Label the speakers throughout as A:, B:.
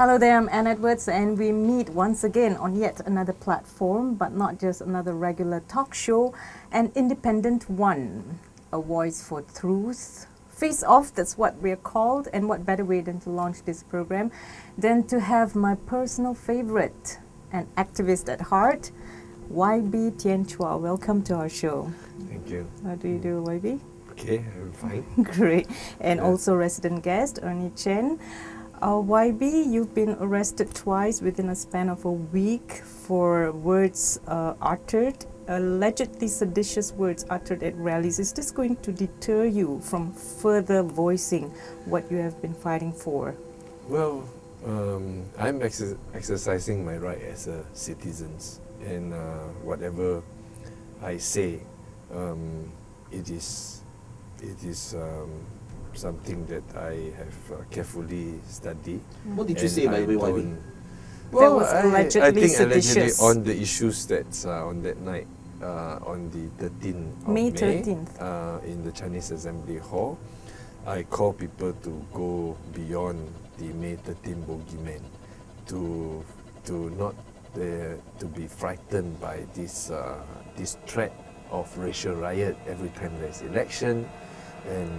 A: Hello there, I'm Anne Edwards, and we meet once again on yet another platform, but not just another regular talk show, an independent one, a voice for truth. Face Off, that's what we're called, and what better way than to launch this program than to have my personal favorite, an activist at heart, YB Tian Chua. Welcome to our show.
B: Thank you.
A: How do you do, YB?
B: Okay, I'm fine.
A: Great. And also resident guest, Ernie Chen. YB, you've been arrested twice within a span of a week for words uttered, allegedly seditious words uttered at rallies. Is this going to deter you from further voicing what you have been fighting for?
B: Well, I'm exercising my right as a citizen, and whatever I say, it is something that I have carefully studied.
C: What did you say, by the way, YB?
B: Well,
A: I
B: think allegedly
A: seditious.
B: on the issues that's on that night, on the 13th of
A: May 13th.
B: In the Chinese Assembly Hall, I call people to go beyond the May 13 bogeyman, to not to be frightened by this threat of racial riot every time there's election. And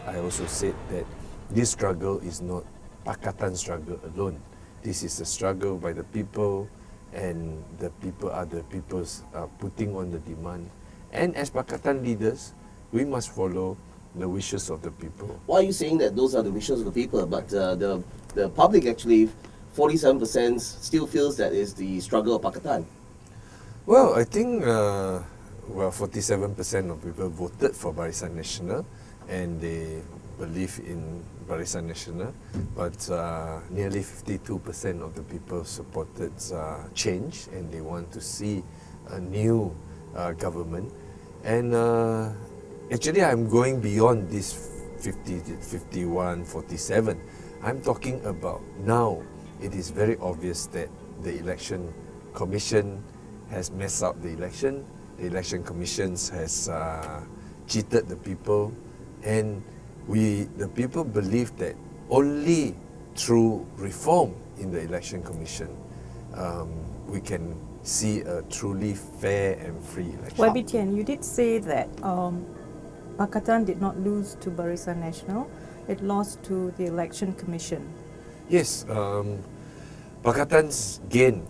B: I also said that this struggle is not Pakatan struggle alone. This is a struggle by the people, and the people are the people's putting on the demand. And as Pakatan leaders, we must follow the wishes of the people.
C: Why are you saying that those are the wishes of the people, but the public actually, 47% still feels that is the struggle of Pakatan?
B: Well, I think 47% of people voted for Barisan Nasional, and they believe in Barisan Nasional, but nearly 52% of the people supported change, and they want to see a new government. And actually, I'm going beyond this 50, 51, 47. I'm talking about now. It is very obvious that the Election Commission has messed up the election. The Election Commission has cheated the people, and the people believe that only through reform in the Election Commission we can see a truly fair and free election.
A: YB Tian, you did say that Pakatan did not lose to Barisan Nasional, it lost to the Election Commission.
B: Yes, Pakatan's gained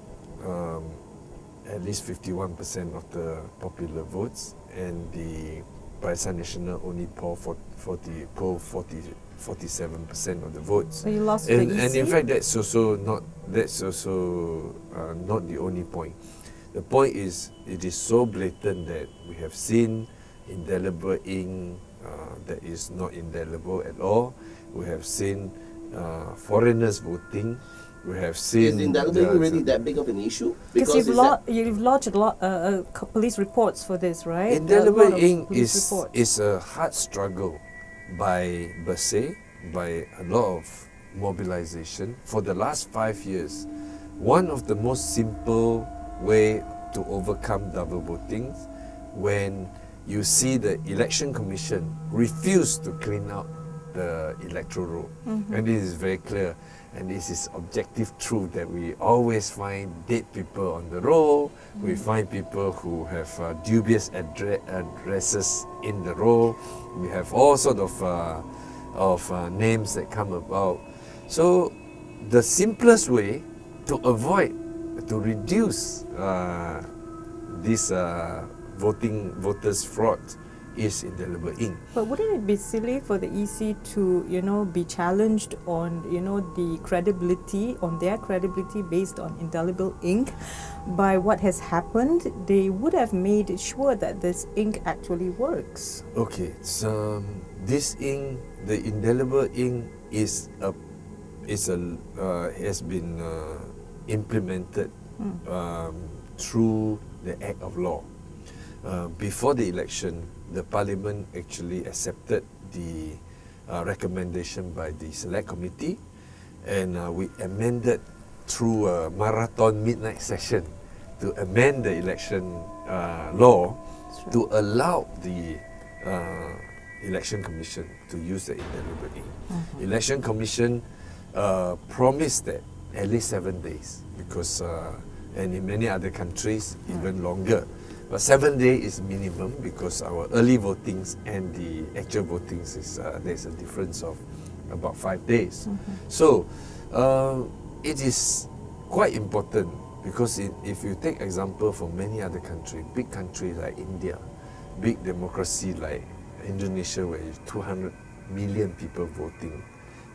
B: at least 51% of the popular votes, and the Barisan Nasional only polled 47% of the votes.
A: So you lost
B: and,
A: the EC?
B: and in fact, that's also not the only point. The point is, it is so blatant that we have seen indelible ink that is not indelible at all. We have seen foreigners voting. We have seen.
C: Is indelible ink really that big of an issue?
A: Because you've lodged a lot police reports for this, right?
B: Indelible ink is a hard struggle by Bersih, by a lot of mobilization for the last 5 years. One of the most simple way to overcome double voting, when you see the Election Commission refuse to clean out the electoral roll, and this is very clear. And this is objective truth that we always find dead people on the roll. We find people who have dubious addresses in the roll. We have all sort of names that come about. So the simplest way to reduce this voters fraud is indelible ink.
A: But wouldn't it be silly for the EC to, be challenged on, the credibility, on their credibility based on indelible ink by what has happened? They would have made sure that this ink actually works.
B: Okay, so this ink, the indelible ink, has been implemented through the act of law. Before the election, the Parliament actually accepted the recommendation by the Select Committee, and we amended through a marathon midnight session to amend the election law to allow the Election Commission to use the indelible ink. Election Commission promised that at least 7 days, because and in many other countries even longer. But 7 days is minimum, because our early votings and the actual votings is there's a difference of about 5 days. So it is quite important, because if you take example from many other countries, big countries like India, big democracy like Indonesia, where 200 million people voting,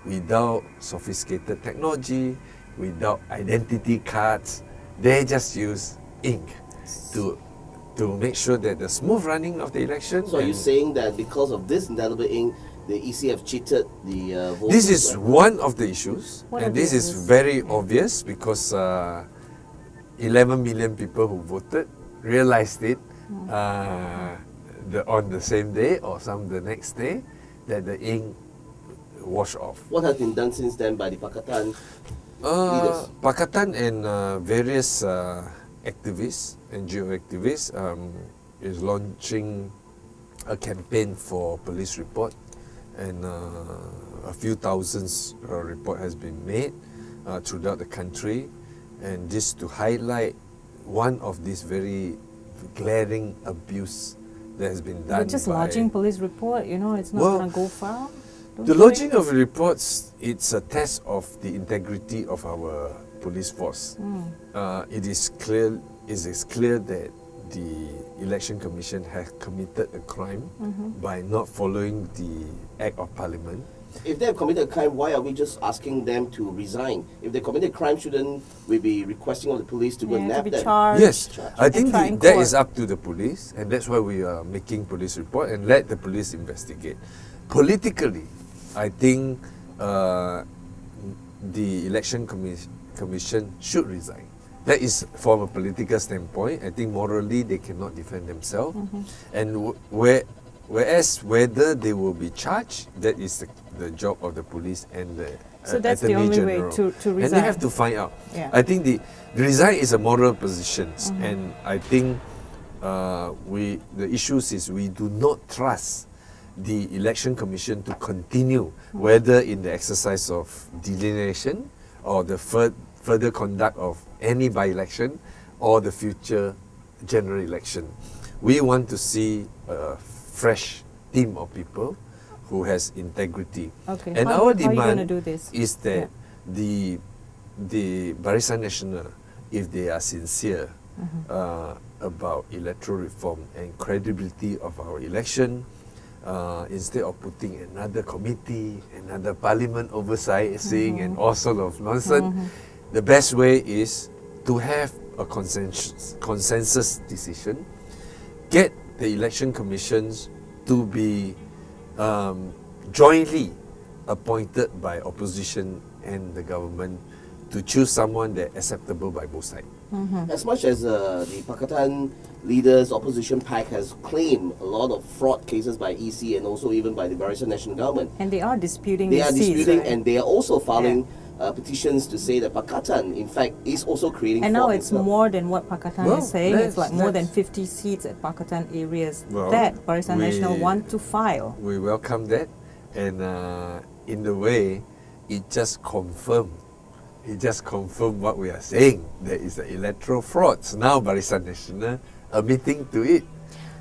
B: without sophisticated technology, without identity cards, they just use ink to make sure that the smooth running of the election.
C: So are you saying that because of this indelible ink, the EC have cheated the voters?
B: This is one of the issues, and this is very obvious, because 11 million people who voted realized it on the same day or some the next day, that the ink wash off.
C: What has been done since then by the Pakatan leaders?
B: Pakatan and various activists, NGO activists, is launching a campaign for police report, and a few thousands report has been made throughout the country, and this to highlight one of these very glaring abuse that has been done.
A: But just lodging police report, you know, it's not going to go far.
B: The lodging of reports, it's a test of the integrity of our police force. It is clear that the Election Commission has committed a crime by not following the Act of Parliament.
C: If they have committed a crime, why are we just asking them to resign? If they committed a crime, shouldn't we be requesting of the police to go and nab them?
B: Yes, I think that is up to the police, and that's why we are making police report and let the police investigate. Politically, I think the Election Commission should resign. That is from a political standpoint. I think morally they cannot defend themselves. And whereas whether they will be charged, that is the job of the police and the
A: so that's the only way to resign.
B: And they have to find out. I think the resign is a moral position, and I think the issues is we do not trust the Election Commission to continue, whether in the exercise of delineation or the further conduct of any by-election or the future general election. We want to see a fresh team of people who has integrity. And our demand is that the Barisan Nasional, if they are sincere about electoral reform and credibility of our election, instead of putting another committee, another parliament oversight, seeing and all sort of nonsense, the best way is to have a consensus decision, get the election commissions to be jointly appointed by opposition and the government to choose someone that acceptable by both sides.
C: As much as the Pakatan leaders, opposition pack has claimed a lot of fraud cases by EC and also even by the Barisan National Government.
A: And they are disputing
C: They are disputing,
A: right?
C: and they are also filing petitions to say that Pakatan, in fact, is also creating
A: and
C: fraud.
A: now it's more than what Pakatan is saying. It's like more than 50 seats at Pakatan areas that Barisan Nasional want to file.
B: We welcome that, and in the way, it just confirmed what we are saying. There is the electoral frauds. Now Barisan Nasional admitting to it,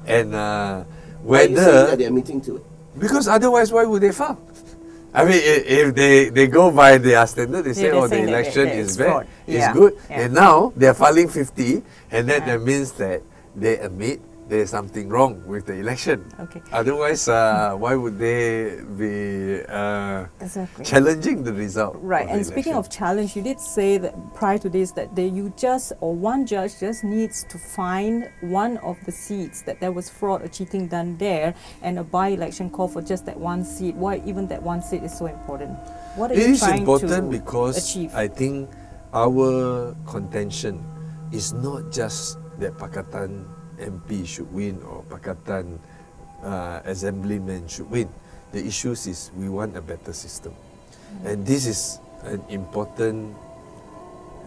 B: and
C: why are you saying that they are admitting to it?
B: Because otherwise, why would they file? I mean, if they go by their standard, they say, oh, the election is bad, it's good. And now they're filing 50, and that means that they admit there's something wrong with the election. Otherwise, why would they be challenging the result?
A: Right. And speaking of challenge, you did say that prior to this that one judge just needs to find one of the seats that there was fraud or cheating done there, and a by-election call for just that one seat. Why even that one seat is so important? What are you trying to achieve? It is important because I think our contention is not just that Pakatan MP should win or Pakatan assemblyman should win. The issue is we want a better system. And this is an important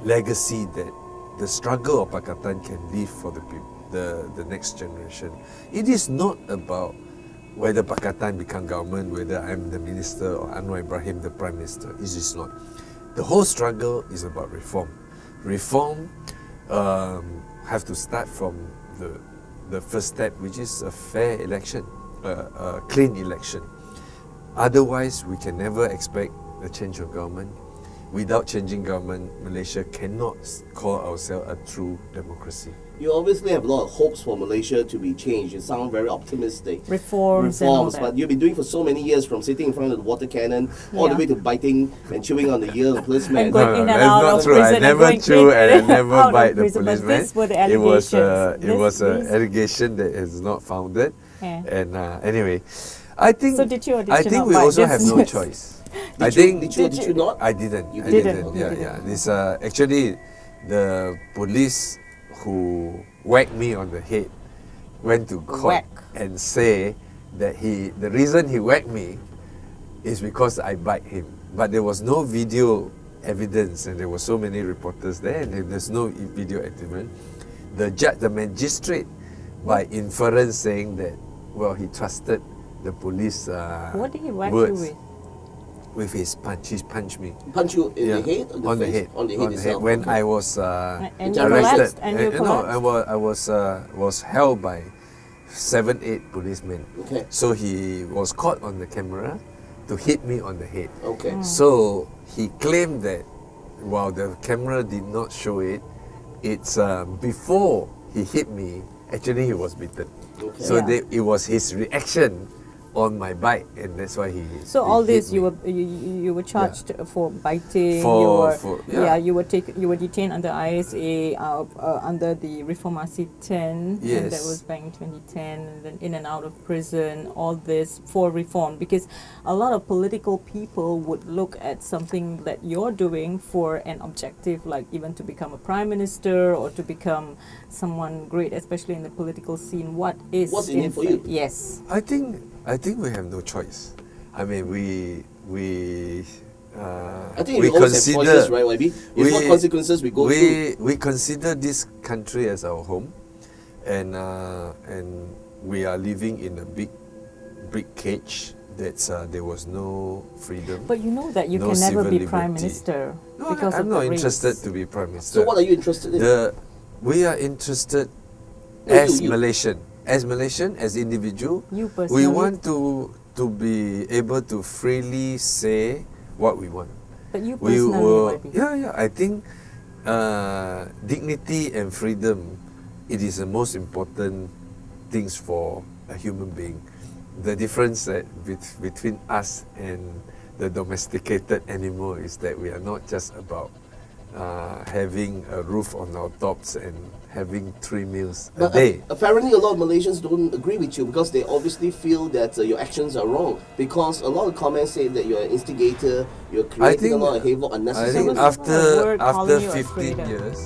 A: legacy that the struggle of Pakatan can leave for the next generation. It is not about whether Pakatan become government, whether I'm the minister or Anwar Ibrahim the prime minister. It is not.
B: The whole struggle is about reform. Reform have to start from the first step, which is a fair election, a clean election. Otherwise, we can never expect a change of government. Without changing government, Malaysia cannot call ourselves a true democracy.
C: You obviously have a lot of hopes for Malaysia to be changed. You sound very optimistic.
A: Reforms and all that.
C: But you've been doing for so many years, from sitting in front of the water cannon, all the way to biting and chewing on the ear of the policeman.
A: And going in and
B: that's
A: out
B: not
A: of
B: true.
A: prison
B: I
A: and
B: never
A: going
B: chew
A: in
B: and I never
A: out of
B: bite the
A: prison. But
B: policeman.
A: these were the
B: It was
A: allegations.
B: an allegation that is not founded.
A: Yeah.
B: And anyway, I think
A: So did you or did
B: I
A: you
B: think
A: not
B: we
A: bite
B: also
A: this?
B: have no choice.
C: Did you not?
B: I didn't.
C: You
B: I
C: didn't?
B: didn't.
C: Okay.
B: Yeah,
A: You
B: yeah.
A: didn't.
B: This actually the police who whacked me on the head went to court
A: Whack.
B: and say that the reason he whacked me is because I bite him. But there was no video evidence, and there were so many reporters there, and there's no video evidence. The magistrate, by inference, saying that, well, he trusted the police
A: What did he whack
B: words.
A: you with?
B: With his punch. He punched me.
C: Punch you in
B: Yeah.
C: the head?
B: On the
C: face?
B: head.
C: On the head itself.
B: When
C: Okay.
B: I was
A: And you
B: arrested.
A: collapsed, and you
B: No,
A: collapsed?
B: I was held by 7-8 policemen.
C: Okay.
B: So he was caught on the camera to hit me on the head.
C: Okay.
B: So he claimed that while the camera did not show it, it's before he hit me, actually he was beaten.
C: Okay.
B: So
A: Yeah.
B: it was his reaction on my bite, and that's why he.
A: So
B: he
A: all
B: hit
A: this
B: me.
A: you were charged for biting.
B: Yeah.
A: You were detained under ISA under the Reformasi 10. And that
B: Yes.
A: was back in 2010, and then in and out of prison. All this for reform, because a lot of political people would look at something that you're doing for an objective, like even to become a prime minister or to become someone great, especially in the political scene. What's
C: in it for you?
A: Yes.
B: I think we have no choice. I mean, we
C: I think we always have choices, right, YB? It's what consequences we go through.
B: We consider this country as our home, and we are living in a big cage. That's there was no freedom.
A: But you know that you
B: no
A: can never
B: civil
A: be prime
B: liberty.
A: minister
B: No,
A: because
B: I'm
A: of
B: not
A: the
B: interested
A: race.
B: to be prime minister.
C: So what are you interested in?
B: We are interested
C: No,
B: as
C: you.
B: Malaysian, as individual.
A: You personally.
B: We want to be able to freely say what we want.
A: But you
B: We
A: personally,
B: will,
A: YB.
B: yeah. I think dignity and freedom, it is the most important things for a human being. The difference that between us and the domesticated animal is that we are not just about having a roof on our tops and having 3 meals a
C: But
B: day.
C: apparently a lot of Malaysians don't agree with you because they obviously feel that your actions are wrong. Because a lot of comments say that you're an instigator, you're creating a lot of havoc
B: I
C: unnecessarily.
B: think
A: There was a
B: after
A: word calling you a
B: 15
A: traitor.
B: years,